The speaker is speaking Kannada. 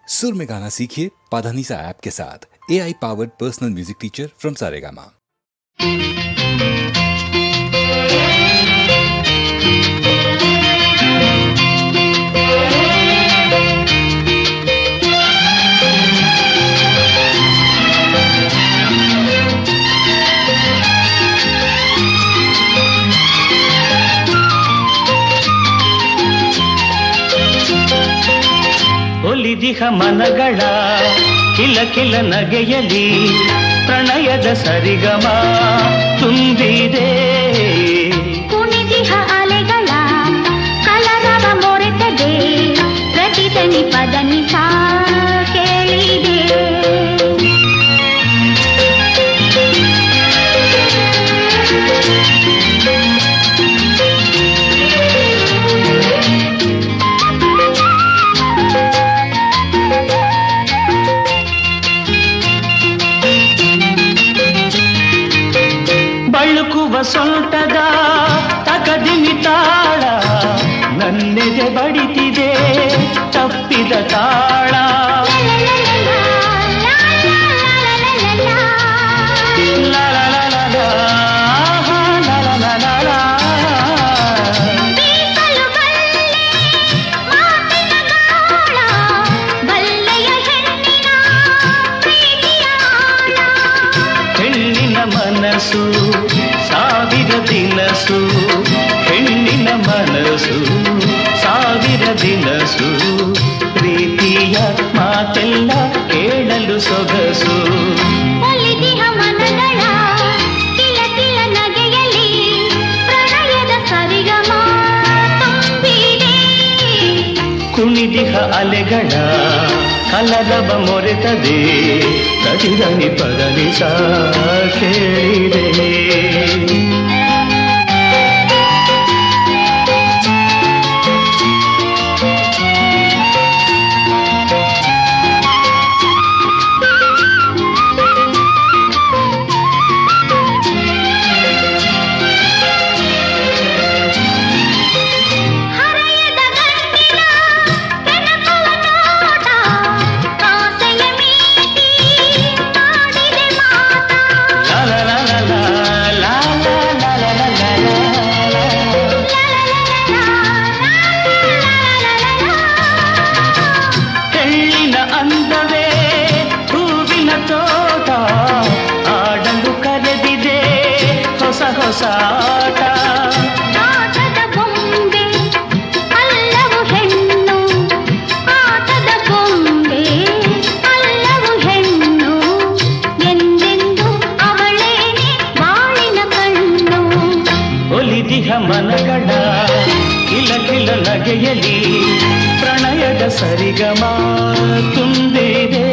सुर में गाना सीखिए पाधानीसा ऐप के साथ। AI powered personal music teacher from Saregama. ಒಲಿದಿಹ ಮನಗಳ ಕಿಲ ಕಿಲ ನಗೆಯಲಿ ಪ್ರಣಯದ ಸರಿಗಮ ತುಂಬಿದೆ. ಕುಣಿದಿಹ ಅಲೆಗಳ ಕಲರವ ಮೊರೆತದೆ ಪ್ರತಿದನಿ ಪದನಿ ಸಾ ಕೇಳಿದೆ. ಬಳುಕುವ ಸೊಂಟದ ತಕದಿನಿ ತಾಳ ನನ್ನೆದೆ ಬಡಿತಿದೆ ತಪ್ಪಿದ ತಾಳ. ಹೆಣ್ಣಿನ ಮನಸ್ಸು ಸಾವಿರ ದಿನಸು, ಹೆಣ್ಣಿನ ಮನಸ್ಸು ಸಾವಿರ ದಿನಸು, ಪ್ರೀತಿಯ ಮಾತೆಲ್ಲ ಕೇಳಲು ಸೊಗಸು. ಒಲಿದಿಹ ಮನಗಳ ಕಿಲ ಕಿಲ ನಗೆಯಲಿ ಪ್ರಣಯದ ಸರಿಗಮ ತುಂಬಿದೆ. ಕುಣಿದಿಹ ಅಲೆಗಳ ಕಲರವ ಮೊರೆತದೆ ಪ್ರತಿದನಿ ಪದನಿ ಸಾ ಕೇಳಿದೆ. ಹೊಸಾಟ ಆಟದ ಬೊಂಬೆ ಅಲ್ಲವು ಹೆಣ್ಣು, ಆಟದ ಬೊಂಬೆ ಅಲ್ಲವು ಹೆಣ್ಣು, ಎಂದೆಂದು ಅವಳೇನೆ ಬಾಳಿನ ಕಣ್ಣು. ಒಲಿದಿಹ ಮನಗಳ ಕಿಲ ಕಿಲ ನಗೆಯಲಿ ಪ್ರಣಯದ ಸರಿಗಮ ತುಂಬಿದೆ.